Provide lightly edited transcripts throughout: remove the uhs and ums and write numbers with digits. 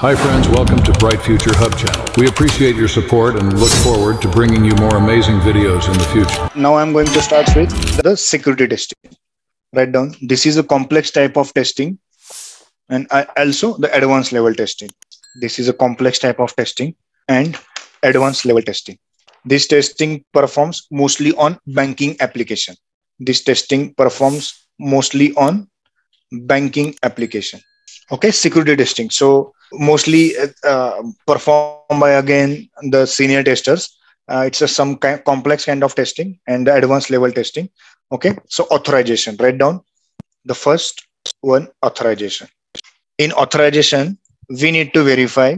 Hi friends, welcome to Bright Future Hub channel. We appreciate your support and look forward to bringing you more amazing videos in the future. Now I'm going to start with the security testing. Write down, this is a complex type of testing, and also the advanced level testing. This is a complex type of testing and advanced level testing. This testing performs mostly on banking application. This testing performs mostly on banking application. Okay, security testing. So mostly performed by again the senior testers. It's some complex kind of testing and the advanced level testing. Okay, so authorization. Write down the first one, authorization. In authorization, we need to verify.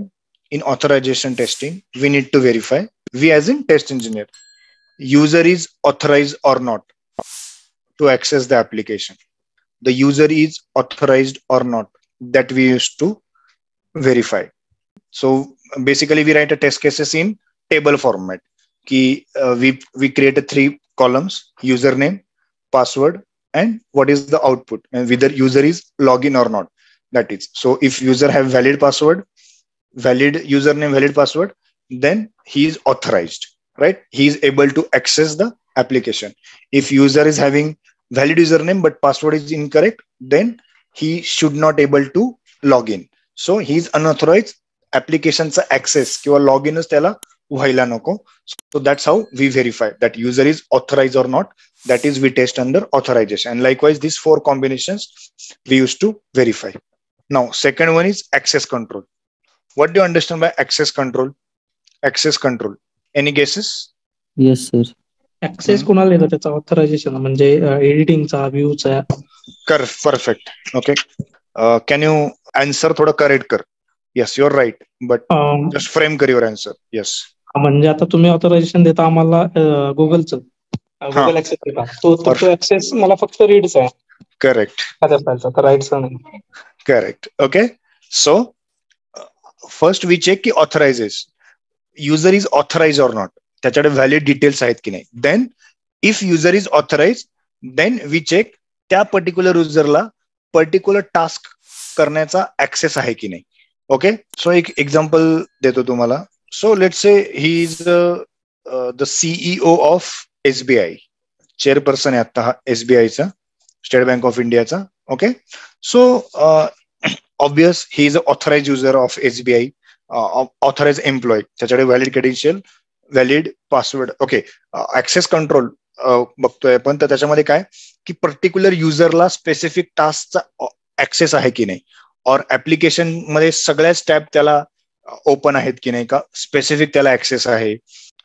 In authorization testing, we need to verify. We as in test engineer, user is authorized or not to access the application. The user is authorized or not, that we used to verify. So basically we write a test cases in table format. We create 3 columns: username, password, and what is the output, and whether user is login or not. That is, so if user have valid password, valid username, valid password, then he is authorized, right? He is able to access the application. If user is having valid username but password is incorrect, then he should not able to log in. So he is unauthorized. Applicationचा access किंवा लॉगिनच त्याला व्हायला नको. So that's how we verify that user is authorized or not. That is, we test under authorization. And likewise, these 4 combinations we used to verify. Now, second one is access control. What do you understand by access control? Access control. Any guesses? Yes, sir. Access कोणाला येतो त्याचा authorization म्हणजे एडिटिंगचा, व्ह्यूचा. Perfect. Okay. Can you answer थोडं correct कर? Yes, you're right. But just frame कर your answer. Yes. म्हणजे आता तुम्ही ऑथरायझेशन देता आम्हाला गुगलचं, गुगल ऍक्सेस देता, तो ऍक्सेस मला फक्त रीडचा आहे. करेक्ट. तर राईटचा नाही. Correct. Okay. So first we check की authorises, user is authorise or not, त्याच्याकडे व्हॅलिड डिटेल्स आहेत की नाही. Then if user is authorise, then we check त्या पर्टिक्युलर युजरला पर्टिक्युलर टास्क करण्याचा ऍक्सेस आहे की नाही. ओके. सो एक एक्झाम्पल देतो तुम्हाला. So let's say he is the CEO of SBI, chairperson आहे आता हा SBIचा, स्टेट बँक ऑफ इंडियाचा. Okay. So obviously he is a authorise user of SBI, authorise employee, त्याच्याकडे valid credential, valid password. Okay. Access control बघतोय आपण, तर त्याच्यामध्ये काय की पर्टिक्युलर युजरला स्पेसिफिक टास्कचा ऍक्सेस आहे की नाही, और ऍप्लिकेशन मध्ये सगळ्याच टॅब त्याला ओपन आहेत की नाही, का स्पेसिफिक त्याला ऍक्सेस आहे.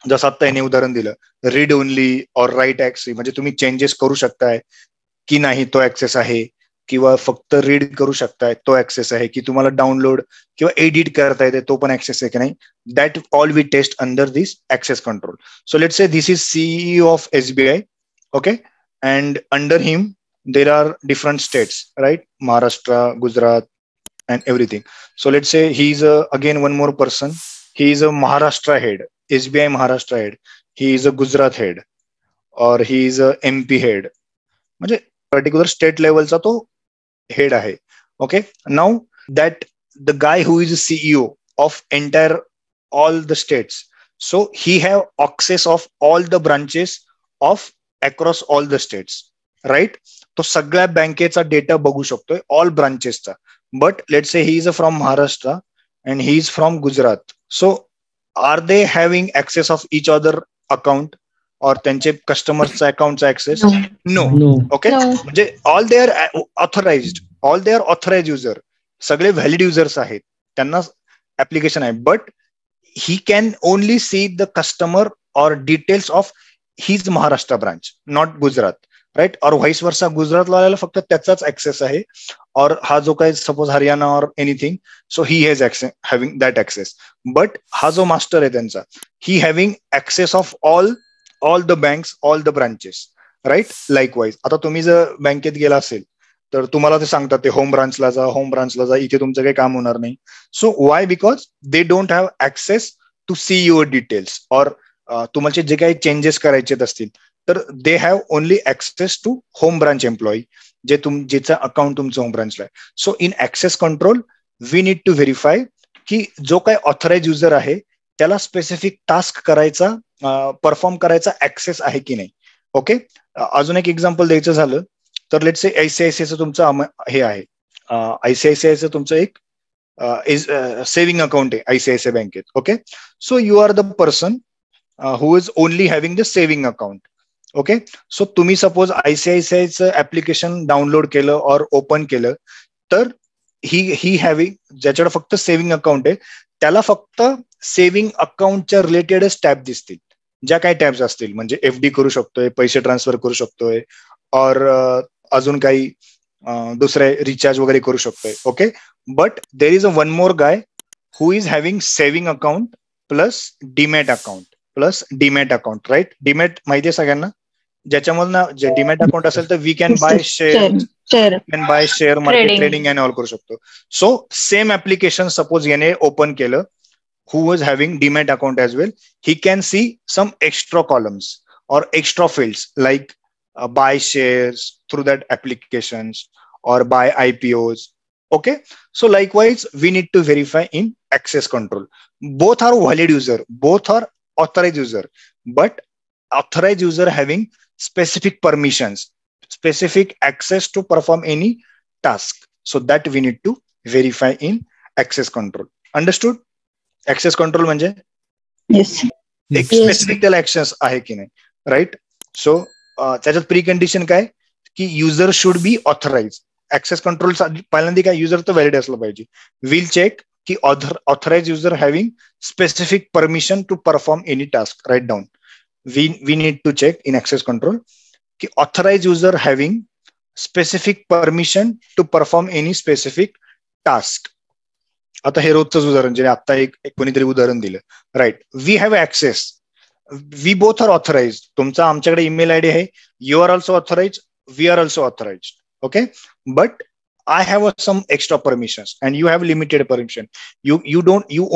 जसं आता याने उदाहरण दिलं, रीड ओनली और राईट ऍक्सेस, म्हणजे तुम्ही चेंजेस करू शकताय की नाही तो ऍक्सेस आहे, किंवा फक्त रीड करू शकताय तो ऍक्सेस आहे, की तुम्हाला डाउनलोड किंवा एडिट करता येते तो पण ऍक्सेस आहे की नाही. That all we test under this access control. So let's say this is CEO of SBI. Okay. And under him there are different states, right? Maharashtra, Gujarat, and everything. So let's say he's again one more person. He is a Maharashtra head, SBI Maharashtra head. He is a Gujarat head, or he is a MP head. म्हणजे particular state level चा तो head आहे. Okay. Now that the guy who is a CEO of entire all the states, so he have access of all the branches of across all the states, right? तो सगळ्या बँकेचा data बघू शकतोय, all ब्रांचेसचा. But let's say he is from Maharashtra and he is from Gujarat. So are they having access of each other account, और त्यांचे कस्टमरचा अकाउंटचा ऍक्सेस? नो. ओके. म्हणजे all they are authorised, all they are authorise user, सगळे valid users आहेत, त्यांना application आहे. But he can only see the customer और details of his Maharashtra branch, not Gujarat, right? और व्हाइस वर्सा, गुजरातला आलेला फक्त त्याचाच ऍक्सेस आहे, और हा जो काही सपोज हरियाणा और anything, so he has having that access. But हा जो मास्टर आहे त्यांचा, he having access of all the banks, all the branches, right? Likewise आता तुम्ही जर बँकेत गेला असेल तर तुम्हाला ते सांगतात ते होम ब्रांचला जा, होम ब्रांचला जा, इथे तुमचं काही काम होणार नाही. So why? Because they don't have access to see your details, और तुम्हाला जे काही चेंजेस करायचे असतील तर they have only access to home branch employee, ज्याचं अकाउंट तुमचं होम ब्रांचला आहे. So in access control we need to verify की जो काही ऑथराइज युजर आहे त्याला स्पेसिफिक टास्क करायचा, परफॉर्म करायचा ऍक्सेस आहे की नाही. ओके, अजून एक एक्झाम्पल द्यायचं झालं तर लेट्स से आयसीआयसीआयचं तुमचं हे आहे, आयसीआयसीआयचं तुमचं एक सेव्हिंग अकाउंट आहे आयसीआयसीआय बँकेत. Okay, so you are the person who is only having the saving account. Okay, so तुम्ही सपोज आयसीआयसीआयचं ऍप्लिकेशन डाउनलोड केलं और ओपन केलं तर ही हॅव्हिंग, ज्याच्याकडे फक्त सेव्हिंग अकाउंट आहे त्याला फक्त सेव्हिंग अकाउंटच्या रिलेटेडच टॅब दिसतील. ज्या काही टॅब्स असतील म्हणजे एफडी करू शकतोय, पैसे ट्रान्सफर करू शकतोय, और अजून काही दुसरे रिचार्ज वगैरे करू शकतोय. Okay, but there is a one more guy who is having saving account plus demat account plus demat account. Right, demat माहिती आहे सगळ्यांना, ज्याच्यामधून जे डीमॅट अकाउंट असेल तर we can buy share market trading and all करू शकतो. So same application suppose याने ओपन केलं, who was having demat account as well, he can see some extra columns or extra fields like buy shares through that applications or buy IPOs. Okay, so likewise we need to verify in access control. Both are valid user, both are authorized user, but authorized user having specific permissions, specific access to perform any task, so that we need to verify in access control. Understood? Access control म्हणजे एक specific त्याला access आहे की नाही. Right, सो त्याच्यात pre condition काय की user should be authorise. Access control पहिल्यांदा काय युजर तर व्हॅलिड असलं पाहिजे. विल चेक की authorise user having specific permission to perform any task. Right down, we need to check in access control की authorise user having specific permission to perform any specific task. आता हे रोजचंच उदाहरण जे आता एक कोणीतरी उदाहरण दिलं. Right, we have access, we both are authorize. तुमचा आमच्याकडे ईमेल आयडी आहे, you are also authorize, we are also authorize. Okay, but I have some extra permissions and you have limited permission. You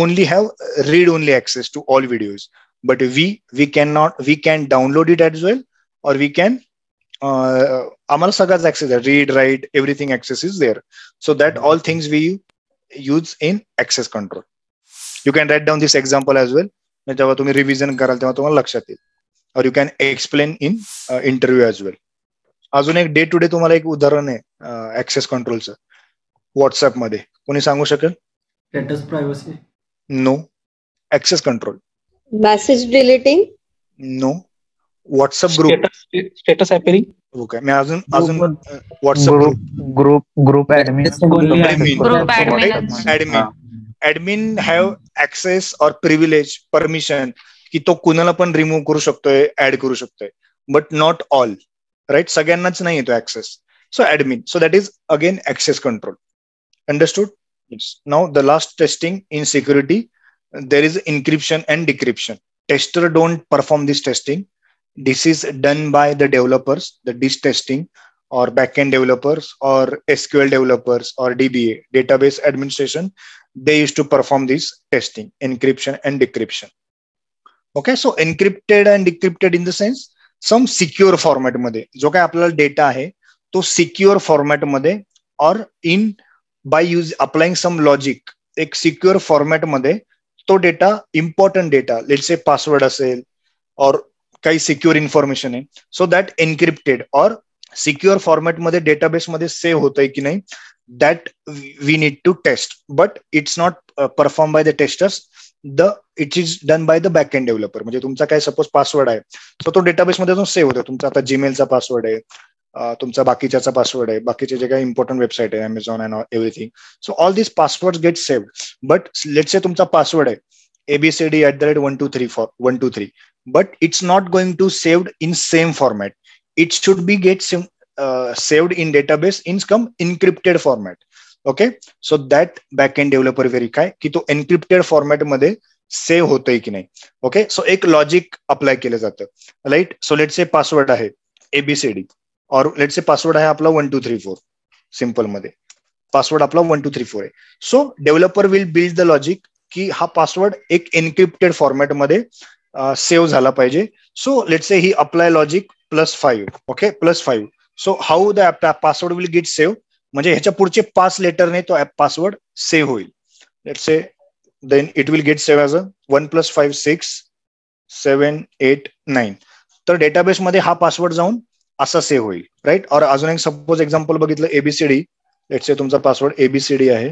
only have read only access to all videos, but we can download it as well, or we can आम्हाला सगळ्याच access आहे, read, write, everything access is there, so that all things we use in access control. You can write down this example as well. जेव्हा तुम्ही revision कराल तेव्हा तुम्हाला लक्षात येईल, or you can explain in interview as well. अजून एक day to day तुम्हाला एक उदाहरण आहे ऍक्सेस कंट्रोलचं व्हॉट्सअप मध्ये. कोणी सांगू शकेल? Status privacy. No. Access control. Message deleting. No. WhatsApp group. Status appearing. Okay, मी अजून WhatsApp group admin have access or privilege permission की तो कुणाला पण रिमूव्ह करू शकतोय, ऍड करू शकतोय, बट नॉट ऑल. राईट, सगळ्यांनाच नाही येतो access. So admin, so that is again access control. Understood? Now the last testing in security, there is encryption and decryption. Tester don't perform this testing. This is done by the developers, the disk testing, or backend developers, or SQL developers, or DBA, database administration. They used to perform this testing, encryption and decryption. Okay, so encrypted and decrypted in the sense some secure format मध्ये जो काय आपल्याला data आहे तो secure format मध्ये, or in by use applying some logic, एक secure format मध्ये तो data, important data, let's say password असेल और काही सिक्युअर इन्फॉर्मेशन आहे, so that encrypted or secure format मध्ये डेटाबेस मध्ये सेव्ह होतंय की नाही, that we need to test. But it's not perform by the testers, it is done by the back end developer. म्हणजे तुमचा काय सपोज पासवर्ड आहे, सो तो डेटाबेस मध्ये सेव्ह होतो. तुमचा आता जीमेलचा पासवर्ड आहे, तुमचा बाकीच्याचा पासवर्ड आहे, बाकीचे जे काही इम्पॉर्टंट वेबसाईट आहे, Amazon and everything, so all this password get saved. But let's say तुमचा पासवर्ड आहे ABCD@1234 but it's not going to saved in same format. It should be get saved in database in some encrypted format. Okay, so that backend developer verify की तो encrypted format मध्ये save होतोय की नाही. Okay, सो एक logic apply केलं जातं. Right, so let's say password आहे ABCD, or let's say password आहे आपला 1234. सिंपल मध्ये पासवर्ड आपला 1234 आहे. So developer will build the logic की हा पासवर्ड एक एन्क्रिप्टेड फॉर्मॅट मध्ये सेव्ह झाला पाहिजे. सो let's say he apply logic +5. Okay, +5. So how the password will get save, म्हणजे ह्याच्या पुढचे 5 लेटरने तो पासवर्ड सेव्ह होईल. Let's say then it will get saved as a 1 + 5 6 7 8 9. तर डेटाबेस मध्ये हा पासवर्ड जाऊन असा सेव्ह होईल, राईट. और अजून एक सपोज एक्झाम्पल बघितलं, एबीसीडी, लेट्स से तुमचा पासवर्ड एबीसीडी आहे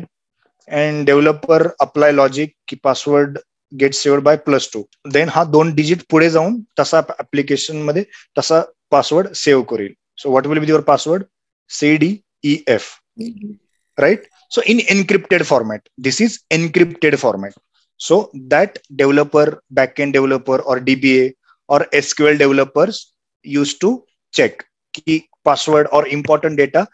अँड डेव्हलपर अप्लाय लॉजिक की password get saved by +2, then हा 2 डिजिट पुढे जाऊन तसा ऍप्लिकेशन मध्ये तसा पासवर्ड सेव्ह करेल. So what will be your password? CDEF, right? So in encrypted format, this is encrypted format. So that developer, backend developer or DBA or SQL developers used to check ki password or important data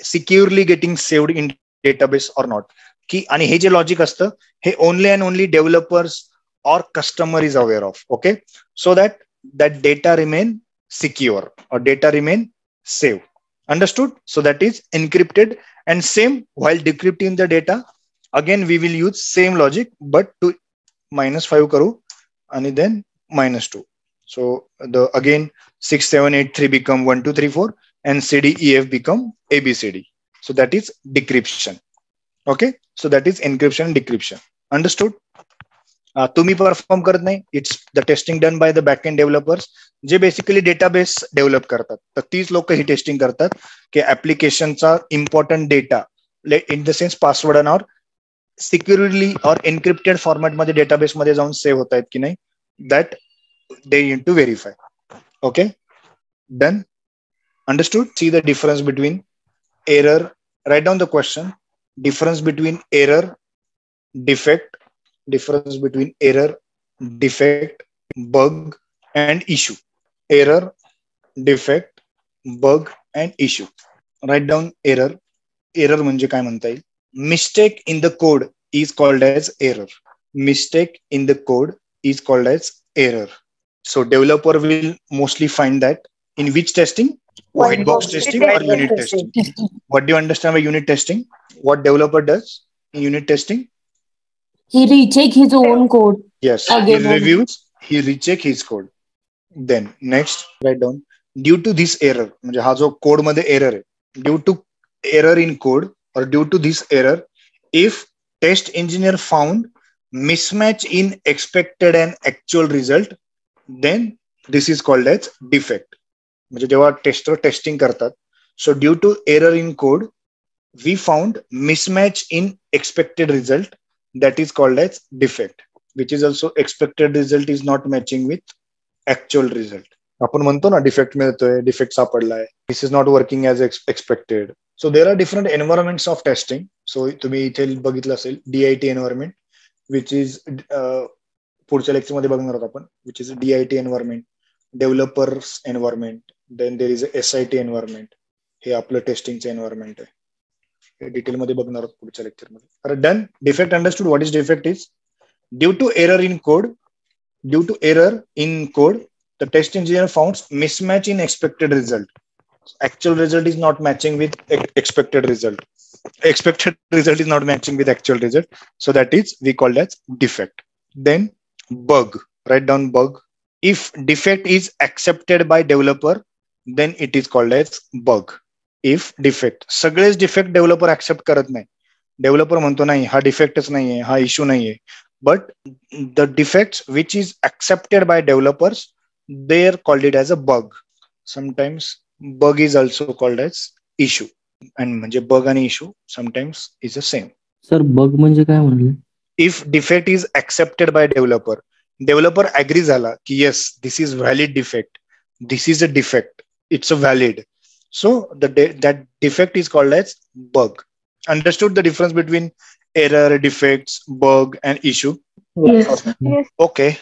securely getting saved in database or not. Ki आणि हे जे logic असतं हे only and only developers or customer is aware of. Okay, so that data remain secure or data remain safe. Understood? So that is encrypted. And same, while decrypting the data, again we will use same logic, but to -5 karu and then -2. So the again 6 7 8 3 become 1 2 3 4 and CDEF become ABCD. So that is decryption. Okay, so that is encryption and decryption. Understood? तुम्ही perform करत नाही, it's the testing done by the backend developers जे basically database develop करतात. तर तीच लोक ही testing करतात की ऍप्लिकेशनचा important data in the sense password or securely और एन्क्रिप्टेड फॉर्मॅटमध्ये डेटाबेसमध्ये जाऊन सेव्ह होत आहेत की नाही, that they need to verify. Okay, done. Understood? See the difference between error. Write down the question. Difference between error, defect, difference between error, defect, bug and issue. Error, defect, bug and issue. Write down error. Error म्हणजे काय म्हणता येईल? Mistake in the code is called as error. Mistake in the code is called as error. So developer will mostly find that in which testing? White box testing or unit testing. What do you understand by unit testing? What developer does in unit testing? He recheck his own code. Yes, Again. he reviews, he recheck his code. Then next, write down due to this error. म्हणजे हा जो code मध्ये error आहे, due to error in code or due to this error, if test engineer found mismatch in expected and actual result, then this is called as defect. म्हणजे जेव्हा tester testing करतात, so due to error in code we found mismatch in expected result, that is called as defect, which is also expected result is not matching with actual result. आपण म्हणतो ना defect मिळतोय, defect सापडलाय, this is not working as expected. So there are different environments of testing. So तुम्ही इथे बघितलं असेल DIT environment, which is पुढच्या लेक्चरमध्ये बघणार आहोत आपण, which is DIT environment, developers environment, then there is SIT environment. हे आपलं टेस्टिंगचं एन्व्हायरमेंट आहे, हे डिटेल मध्ये बघणार आहोत पुढच्या लेक्चरमध्ये. Done. Defect understood. What is defect? Is due to error in code, due to error in code the test engineer founds mismatch in expected result. Actual result is not matching with expected result. Expected result is not matching with actual result. So that is we call as defect. Then bug. Write down bug. If defect is accepted by developer, then it is called as bug. If defect, सगळेच defect developer accept करत नाही. Developer म्हणतो नाही हा डिफेक्टच नाहीये, हा issue नाहीये. But the defects which is accepted by developers, they are called it as a bug. Sometimes bug is also called as issue. And म्हणजे bug आणि issue sometimes is the same. Sir bug म्हणजे काय म्हणले? If defect is accepted by developer agree झाला की yes, this is valid defect, this is a defect, it's a valid. So that defect is called as bug. Understood the difference between error, defects, bug and issue? Yes. Okay.